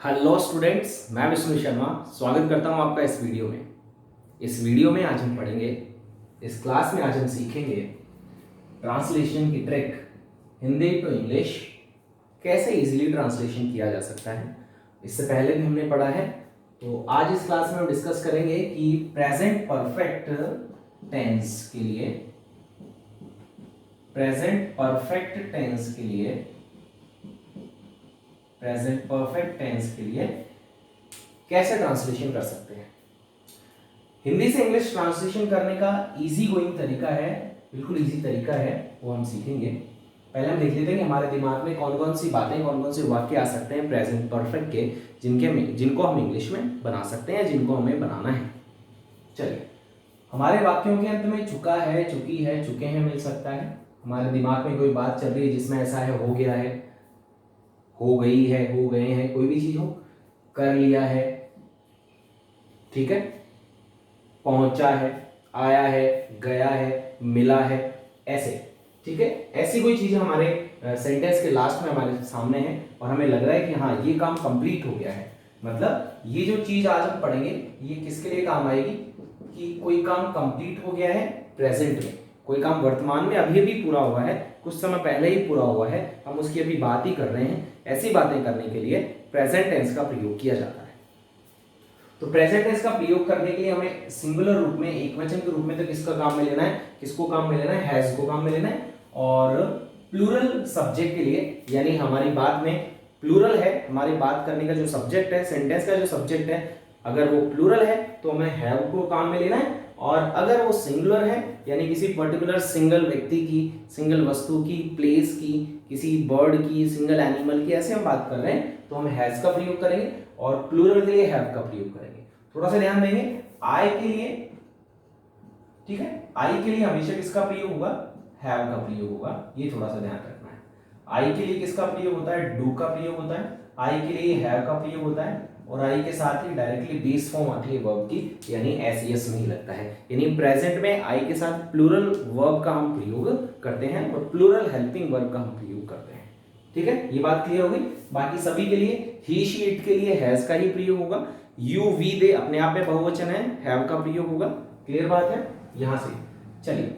Hello students, मैं विष्णु शर्मा स्वागत करता हूं आपका इस वीडियो में। इस वीडियो में आज हम पढ़ेंगे, इस क्लास में आज हम सीखेंगे ट्रांसलेशन की ट्रिक, हिंदी टू इंग्लिश कैसे इजीली ट्रांसलेशन किया जा सकता है। इससे पहले भी हमने पढ़ा है, तो आज इस क्लास में हम डिस्कस करेंगे कि प्रेजेंट परफेक्ट टेंस के लिए प्रेजेंट परफेक्ट टेंस के लिए कैसे ट्रांसलेशन कर सकते हैं। हिंदी से इंग्लिश ट्रांसलेशन करने का इजी गोइंग तरीका है, बिल्कुल इजी तरीका है, वो हम सीखेंगे। पहले हम देख लेते हैं कि हमारे दिमाग में कौन कौन सी बातें, कौन कौन से वाक्य आ सकते हैं प्रेजेंट परफेक्ट के, जिनको हम इंग्लिश में बना सकते हैं, जिनको हमें बनाना है। चलिए, हमारे वाक्यों के अंत में चुका है, चुकी है, चुके हैं मिल सकता है। हमारे दिमाग में कोई बात चल रही है जिसमें ऐसा है, हो गया है, हो गई है, हो गए हैं, कोई भी चीज हो, कर लिया है, ठीक है, पहुंचा है, आया है, गया है, मिला है, ऐसे, ठीक है। ऐसी कोई चीज हमारे सेंटेंस के लास्ट में हमारे सामने है और हमें लग रहा है कि हाँ ये काम कंप्लीट हो गया है। मतलब ये जो चीज आज हम पढ़ेंगे ये किसके लिए काम आएगी कि कोई काम कंप्लीट हो गया है प्रेजेंट में, कोई काम वर्तमान में अभी अभी पूरा हुआ है, कुछ समय पहले ही पूरा हुआ है, हम उसकी अभी बात ही कर रहे हैं। ऐसी बातें करने के लिए प्रेजेंट टेंस का प्रयोग किया जाता है। तो प्रेजेंट टेंस का प्रयोग करने के लिए हमें सिंगुलर रूप में, एक वचन के रूप में तो किसका काम में लेना है, किसको काम में लेना है, हैज को काम में लेना है। और प्लूरल सब्जेक्ट के लिए, यानी हमारी बात में प्लूरल है, हमारी बात करने का जो सब्जेक्ट है, सेंटेंस का जो सब्जेक्ट है, अगर वो प्लूरल है तो हमें हैव को काम में लेना है। और अगर वो सिंगुलर है, यानी किसी पर्टिकुलर सिंगल व्यक्ति की, सिंगल वस्तु की, प्लेस की, किसी बर्ड की, सिंगल एनिमल की, ऐसे हम बात कर रहे हैं तो हम हैज का प्रयोग करेंगे और प्लूरल के लिए हैव का प्रयोग करेंगे। थोड़ा सा ध्यान देंगे, आई के लिए, ठीक है, आई के लिए हमेशा किसका प्रयोग होगा, हैव का प्रयोग होगा, ये थोड़ा सा ध्यान रखना है। आई के लिए किसका प्रयोग होता है, डू का प्रयोग होता है। आई के लिए हैव का प्रयोग होता है और आई के साथ ही डायरेक्टली बेस फॉर्म आती है वर्ब की, यानी एस नहीं लगता है। यानी प्रेजेंट में आई के साथ प्लूरल वर्ब का हम प्रयोग करते हैं और प्लूरल हेल्पिंग वर्ब का हम प्रयोग करते हैं। ठीक है, ये बात क्लियर हो गई। बाकी सभी के लिए ही शी इट के लिए हैज का ही प्रयोग होगा। यू वी दे अपने आप में बहुवचन है, हैव का प्रयोग होगा। क्लियर बात है। यहां से चलिए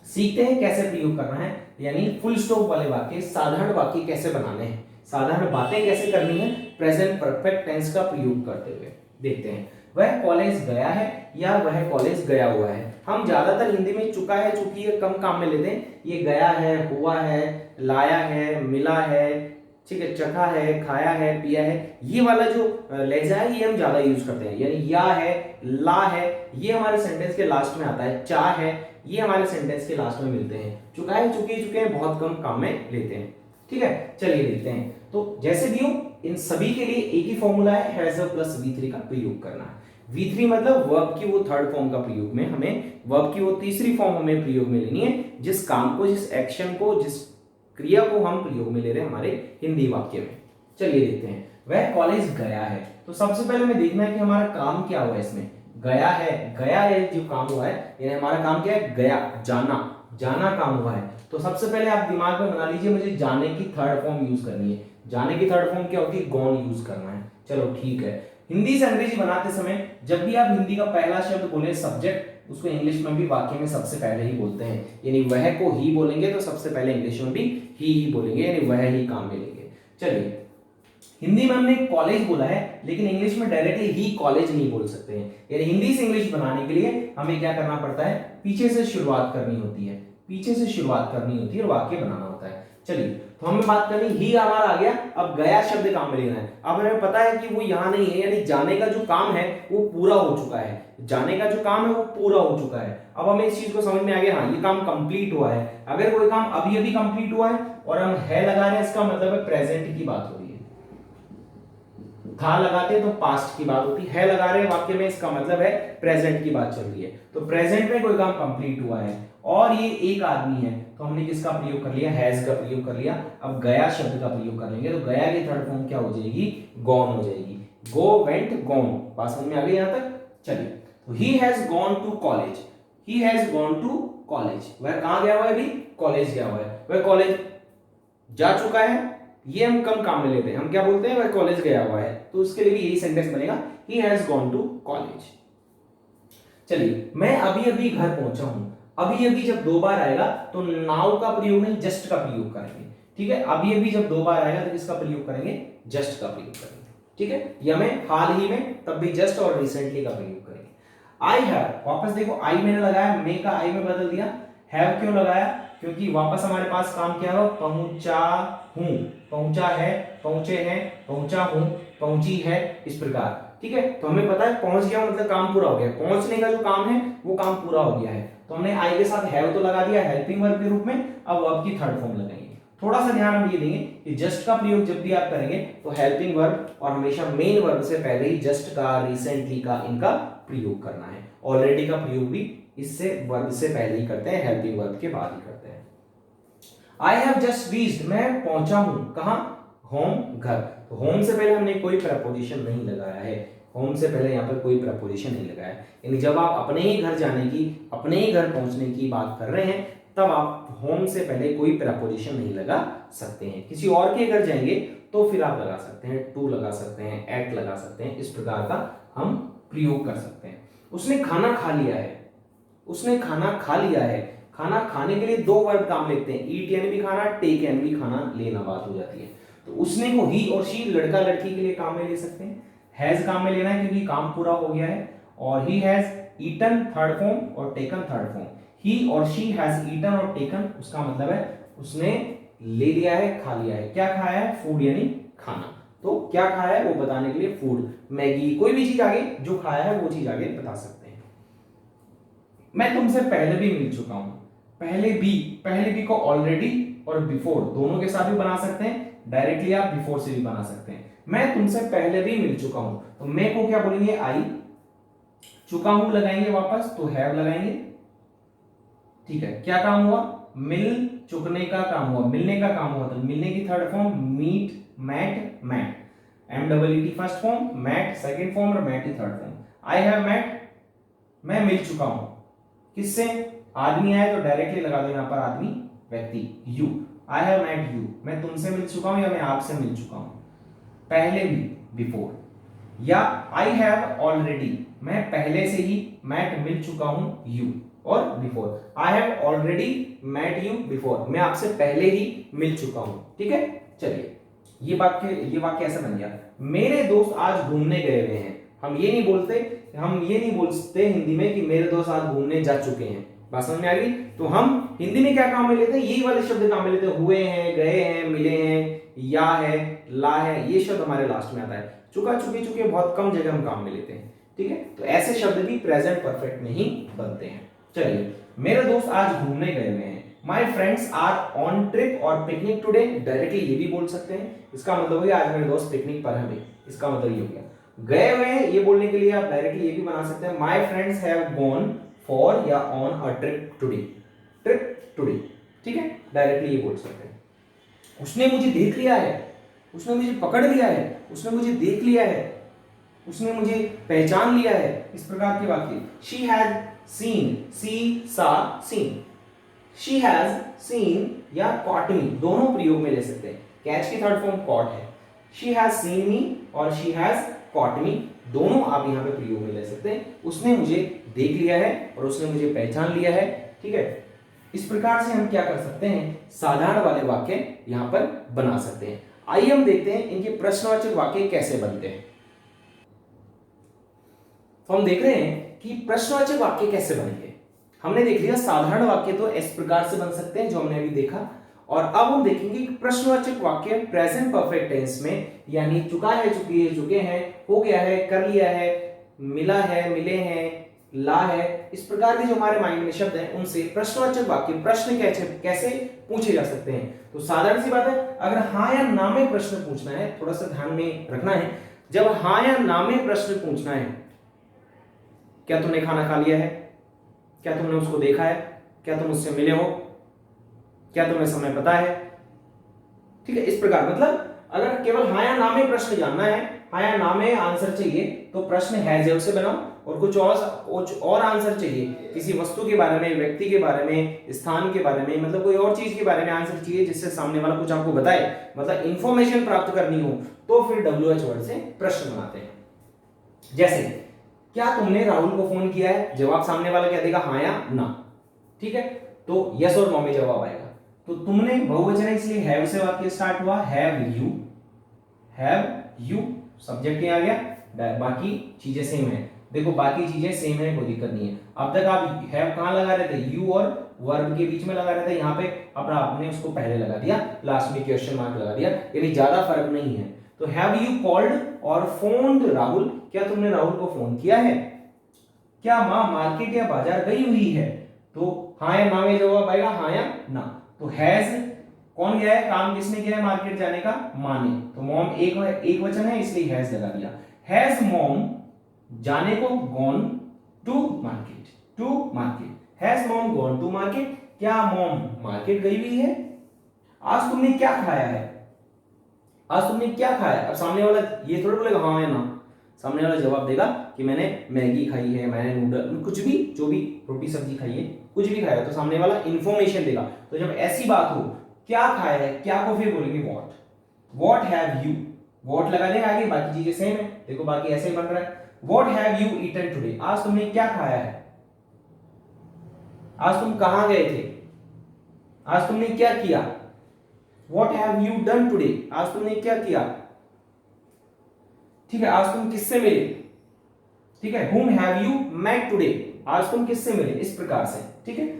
सीखते हैं कैसे प्रयोग करना है, यानी फुल स्टॉप वाले वाक्य, साधारण वाक्य कैसे बनाने हैं, साधारण बातें कैसे करनी है प्रेजेंट परफेक्ट टेंस का प्रयोग करते हुए। देखते हैं, वह कॉलेज गया है या वह कॉलेज गया हुआ है। हम ज्यादातर हिंदी में चुका है, चुकी है कम काम में लेते हैं। ये गया है, हुआ है, लाया है, मिला है, ठीक है, चखा है, खाया है, पिया है, ये वाला जो लहजा है ये हम ज्यादा यूज करते हैं। यानी या है, ला है, ये हमारे सेंटेंस के लास्ट में आता है। चा है, ये हमारे सेंटेंस के लास्ट में मिलते हैं। चुका है, चुके, चुके हैं बहुत कम काम में लेते हैं। ठीक है, चलिए देखते हैं। तो जैसे भी हो, इन सभी के लिए एक ही फॉर्मूला है, हैज प्लस V3 का प्रयोग करना है। V3 मतलब वर्ब की वो थर्ड फॉर्म का प्रयोग में, हमें वर्ब की वो तीसरी फॉर्म हमें प्रयोग में लेनी है, जिस काम को, जिस एक्शन को, जिस क्रिया को हम प्रयोग में ले रहे हैं हमारे हिंदी वाक्य में। चलिए देखते हैं, वह कॉलेज गया है। तो सबसे पहले हमें देखना है कि हमारा काम क्या हुआ है इसमें। गया है, गया है जो काम हुआ है, यानी हमारा काम क्या है, गया, जाना, जाना काम हुआ है। तो सबसे पहले आप दिमाग में बना लीजिए, मुझे जाने की थर्ड फॉर्म यूज करनी है। जाने की थर्ड फॉर्म क्या होती है, गॉन यूज करना है। चलो ठीक है, हिंदी से अंग्रेजी बनाते समय जब भी आप हिंदी का पहला शब्द बोले सब्जेक्ट, उसको इंग्लिश में भी वाक्य में सबसे पहले ही बोलते हैं। यानी वह को ही बोलेंगे तो सबसे पहले इंग्लिश में भी ही बोलेंगे, यानी वह ही काम में लेंगे। चलिए, हिंदी में हमने कॉलेज बोला है, लेकिन इंग्लिश में डायरेक्टली ही कॉलेज नहीं बोल सकते हैं। यानी हिंदी से इंग्लिश बनाने के लिए हमें क्या करना पड़ता है, पीछे से शुरुआत करनी होती है, पीछे से शुरुआत करनी होती है और वाक्य बनाना होता है। चलिए, तो हमें बात करनी, ही हमारा आ गया, अब गया शब्द काम में लेना है। अब हमें पता है कि वो यहां नहीं है, यानी जाने का जो काम है वो पूरा हो चुका है, जाने का जो काम है वो पूरा हो चुका है। अब हमें इस चीज को समझ में आ गया, हाँ ये काम कंप्लीट हुआ है। अगर कोई काम अभी अभी कंप्लीट हुआ है और हम है लगा रहे हैं, इसका मतलब है प्रेजेंट की बात हो रही है। था लगाते तो पास्ट की बात होती है लगा रहे हैं वाक्य में, इसका मतलब है प्रेजेंट की बात चल रही है। तो प्रेजेंट में कोई काम कंप्लीट हुआ है और ये एक आदमी है, तो हमने किसका प्रयोग कर लिया, हैज का प्रयोग कर लिया। अब गया शब्द का प्रयोग कर लेंगे, तो गया की थर्ड फॉर्म क्या हो जाएगी, गॉन हो जाएगी। गो, वेंट, गॉन, बात समझ में आ गई यहां तक। चलिए, तो he has gone to college, he has gone to college, वह कहां गया हुआ है, अभी कॉलेज गया हुआ है। वह कॉलेज जा चुका है, ये हम कम काम में लेते हैं, हम क्या बोलते हैं, वह कॉलेज गया हुआ है, तो उसके लिए भी यही सेंटेंस बनेगा, he has gone to college. चलिए, मैं अभी अभी घर पहुंचा हूं, अभी अभी जब दो बार आएगा तो नाउ का प्रयोग नहीं जस्ट का प्रयोग करेंगे, ठीक है। अभी अभी जब दो बार आएगा तो किसका प्रयोग करेंगे, जस्ट का प्रयोग करेंगे, ठीक है। या मैं हाल ही में, तब भी जस्ट और रिसेंटली का प्रयोग करेंगे। आई हैव, वापस देखो आई मैंने लगाया, मे का आई में बदल दिया, हैव क्यों लगाया, क्योंकि वापस हमारे पास काम क्या हो, पहुंचा हूं, पहुंचा है, पहुंचे हैं, पहुंचा हूं, पहुंची है, इस प्रकार, ठीक है। तो हमें पता है पहुंच गया मतलब काम पूरा हो गया, पहुंचने का जो काम है वो काम पूरा हो गया है, तो हमने आई के साथ हैव तो लगा दिया हेल्पिंग वर्ब के रूप में, अब वर्ब की थर्ड फॉर्म लगाएंगे। थोड़ा सा ध्यान हम ये देंगे कि जस्ट का प्रयोग जब भी आप करेंगे तो हेल्पिंग वर्ब और हमेशा मेन वर्ब से पहले ही जस्ट का, रिसेंटली का, इनका प्रयोग करना है। ऑलरेडी का प्रयोग भी इससे वर्ब से पहले ही करते हैं, हेल्पिंग वर्ब के बाद ही करते हैं। आई हैव जस्ट रीच्ड, मैं पहुंचा हूं, कहां, होम, घर। तो होम से पहले हमने कोई प्रपोजिशन नहीं लगाया है, होम से पहले यहाँ पर कोई प्रपोजिशन नहीं लगाया है, यानी जब आप अपने ही घर जाने की, अपने ही घर पहुंचने की बात कर रहे हैं तब आप होम से पहले कोई प्रपोजिशन नहीं लगा सकते हैं। किसी और के घर जाएंगे तो फिर आप लगा सकते हैं, टू लगा सकते हैं, एट लगा सकते हैं, इस प्रकार का हम प्रयोग कर सकते हैं। उसने खाना खा लिया है, उसने खाना खा लिया है, खाना खाने के लिए दो वर्ब काम लेते हैं, ईट यानी भी खाना, टेक यानी भी खाना लेना, बात हो जाती है। तो उसने को ही और शी लड़का लड़की के लिए काम में ले सकते हैं, हैज काम में लेना है क्योंकि काम पूरा हो गया है, और he has eaten third form और टेकन थर्ड फॉर्म, ही और शी हैज ईटन और टेकन, उसका मतलब है उसने ले लिया है, खा लिया है। क्या खाया है, फूड यानी खाना, तो क्या खाया है वो बताने के लिए फूड, मैगी, कोई भी चीज आगे जो खाया है वो चीज आगे बता सकते हैं। मैं तुमसे पहले भी मिल चुका हूं, पहले भी को ऑलरेडी और बिफोर दोनों के साथ भी बना सकते हैं, डायरेक्टली आप बिफोर से भी बना सकते हैं। मैं तुमसे पहले भी मिल चुका हूं, तो मैं को क्या बोलेंगे, आई, चुका हूं लगाएंगे वापस तो हैव लगाएंगे, ठीक है। क्या काम हुआ, मिल चुकने का काम हुआ, मिलने का काम हुआ, तो मिलने की third form meet, met, met, MEET first form, met second form और मैट की third form. I have met, मैं मिल चुका हूं, किससे, आदमी आए तो डायरेक्टली लगा दो यहां पर आदमी, व्यक्ति, you. I have met you, मैं तुमसे मिल चुका हूं या मैं आपसे मिल चुका हूं, पहले भी, बिफोर। या आई हैव ऑलरेडी, मैं पहले से ही मैट मिल चुका हूं यू, और before, I have already met you before, मैं आपसे पहले ही मिल चुका हूं, ठीक है। चलिए, ये वाक्य ऐसा बन गया, मेरे दोस्त आज घूमने गए हुए हैं। हम ये नहीं बोलते हिंदी में कि मेरे दोस्त आज घूमने जा चुके हैं, बात समझ में आ गई। तो हम हिंदी में क्या काम में लेते हैं, यही वाले शब्द काम में लेते हैं, हुए हैं, गए हैं, मिले हैं, या है, ला है, ये शब्द हमारे लास्ट में आता है। चुका, चुके, चुके बहुत कम जगह हम काम में लेते हैं, ठीक है। तो ऐसे शब्द भी प्रेजेंट परफेक्ट में ही बनते हैं। चलिए, मेरे दोस्त आज घूमने गए हुए हैं, my friends are on trip और पिकनिक टुडे, डायरेक्टली ये भी बोल सकते हैं, इसका मतलब हो गया आज मेरे दोस्त पिकनिक पर हैं, इसका मतलब ये हो गया। गए हुए हैं ये बोलने के लिए आप डायरेक्टली ये भी बना सकते हैं, my friends have gone for या ऑन अ ट्रिप टुडे, ठीक है, डायरेक्टली ये बोल सकते हैं। उसने मुझे देख लिया है, उसने मुझे पकड़ लिया है, उसने मुझे देख लिया है, उसने मुझे पहचान लिया है, इस प्रकार के वाक्य। शी हैज सीन, सी, सा, सीन, शी हैज सीन या कॉट मी, दोनों प्रयोग में ले सकते हैं, कैच की थर्ड फॉर्म कॉट है, शी हैज सीन मी और शी हैज कॉट मी, दोनों आप यहां पे प्रयोग में ले सकते हैं। उसने मुझे देख लिया है और उसने मुझे पहचान लिया है, ठीक है। इस प्रकार से हम क्या कर सकते हैं, साधारण वाले वाक्य यहां पर बना सकते हैं। आइए हम देखते हैं इनके प्रश्नवाचक वाक्य कैसे बनते हैं। तो हम देख रहे हैं कि प्रश्नवाचक वाक्य कैसे बनेंगे। हमने देख लिया साधारण वाक्य तो इस प्रकार से बन सकते हैं जो हमने अभी देखा, और अब हम देखेंगे कि प्रश्नवाचक वाक्य प्रेजेंट परफेक्ट टेंस में, यानी चुका है, चुकी है, चुके हैं, हो गया है, कर लिया है, मिला है, मिले हैं, ला है, इस प्रकार के जो हमारे माइंड में शब्द हैं उनसे प्रश्नवाचक वाक्य, प्रश्न कैसे पूछे जा सकते हैं। तो साधारण सी बात है, अगर हाँ या ना में प्रश्न पूछना है, थोड़ा सा ध्यान में रखना है, जब हाँ या ना में प्रश्न पूछना है, क्या तुमने खाना खा लिया है, क्या तुमने उसको देखा है, क्या तुम उससे मिले हो, क्या तुम्हें समय पता है, ठीक है, इस प्रकार। मतलब अगर केवल हाँ या ना में प्रश्न जानना है, हाँ या ना में आंसर चाहिए तो प्रश्न हैज हैव से बनाओ, और कुछ और आंसर चाहिए किसी वस्तु के बारे में, व्यक्ति के बारे में, स्थान के बारे में, मतलब कोई और चीज के बारे में आंसर चाहिए जिससे सामने वाला कुछ आपको बताए, मतलब इंफॉर्मेशन प्राप्त करनी हो, तो फिर WH वर्ड से प्रश्न बनाते हैं। जैसे क्या तुमने राहुल को फोन किया है, जवाब सामने वाला क्या देगा, हाँ या ना, ठीक है, तो यस और नो में जवाब आएगा। तो तुमने बहुवचन है इसलिए हैव से वाक्य स्टार्ट हुआ, हैव यू सब्जेक्ट यहाँ आ गया, बाकी चीजें सेम है, देखो बाकी चीजें सेम है, कोई दिक्कत नहीं है। अब तक आप हैव कहां लगा रहे थे, यू और वर्ब के बीच में लगा रहे थे, यहाँ पे अपना आपने उसको पहले लगा दिया, लास्ट में क्वेश्चन मार्क लगा दिया, यानी ज्यादा फर्क नहीं है। तो हैव यू कॉल्ड और फोन्ड राहुल, क्या तुमने राहुल को फोन किया है? क्या माँ मार्केट या बाजार गई हुई है? तो हाँ या ना में जवाब आएगा, हाँ या ना। तो हैज कौन गया है, काम किसने किया है मार्केट जाने का, माँ ने, तो मॉम एक वचन है इसलिए हैज लगा दिया। हैज मॉम जाने को gone to market, has mom gone to market, क्या मॉम मार्केट गई हुई है? आज तुमने क्या खाया है, आज तुमने क्या खाया? अब सामने वाला ये थोड़ा बोलेगा हाँ या ना, सामने वाला जवाब देगा कि मैंने मैगी खाई है, मैंने नूडल, कुछ भी, जो भी रोटी सब्जी खाई है, कुछ भी खाया, तो सामने वाला इंफॉर्मेशन देगा। तो जब ऐसी बात हो, क्या खाया है, क्या को फिर बोलेंगे व्हाट हैव यू, व्हाट लगा देगा आगे, बाकी चीजें सेम है, देखो बाकी ऐसे ही बन रहा है। What have you eaten today, आज तुमने क्या खाया है, आज तुम कहां गए थे, आज तुमने क्या किया। What have you done today, आज तुमने क्या किया, ठीक है, आज तुम किससे मिले, ठीक है, whom have you met today, आज तुम किससे मिले, इस प्रकार से, ठीक है।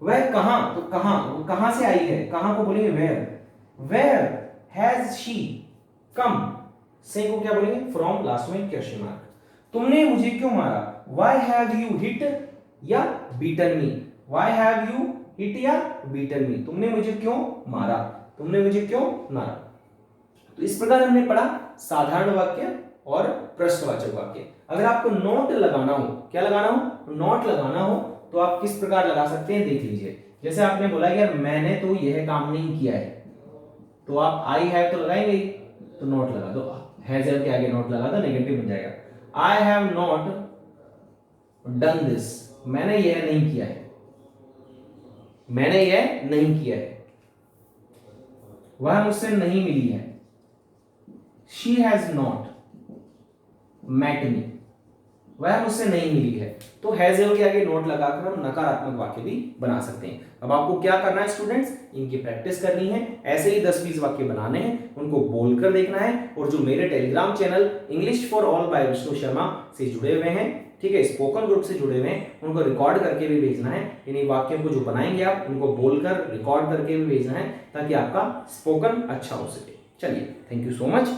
वह कहां, तो कहां, वो कहां से आई है, कहां को बोलेंगे where has she come, से को क्या बोलेंगे from, लास्ट में क्वेश्चन मार्क। तुमने मुझे क्यों मारा, why have you hit या beaten me, why have you hit या beaten me, तुमने मुझे क्यों मारा, तुमने मुझे क्यों मारा। तो इस प्रकार हमने पढ़ा साधारण वाक्य और प्रश्नवाचक वाक्य। अगर आपको नोट लगाना हो, क्या लगाना हो, नोट लगाना हो, तो आप किस प्रकार लगा सकते हैं देख लीजिए। जैसे आपने बोला कि यार मैंने तो यह काम नहीं किया है, तो आप आई हैव तो लगाएंगे, तो नोट लगा दो, हैज हैव के आगे नोट लगा दो, नेगेटिव बन जाएगा। I have not done this, मैंने यह नहीं किया है, मैंने यह नहीं किया है, वह मुझसे नहीं मिली है। She has not met me, वह मुझसे नहीं मिली है। तो हैज हैव के आगे नोट लगाकर हम नकारात्मक वाक्य भी बना सकते हैं। अब आपको क्या करना है स्टूडेंट्स, इनकी प्रैक्टिस करनी है, ऐसे ही 10-20 वाक्य बनाने हैं, उनको बोलकर देखना है। और जो मेरे Telegram channel English for all by Vishnu Sharma से जुड़े हुए हैं, ठीक है, स्पोकन ग्रुप से जुड़े हुए हैं, उनको रिकॉर्ड करके भी भेजना है। इन्हीं वाक्यों को जो बनाएंगे आप, उनको बोलकर रिकॉर्ड करके भी भेजना है, ताकि आपका स्पोकन अच्छा हो सके। चलिए, थैंक यू सो मच।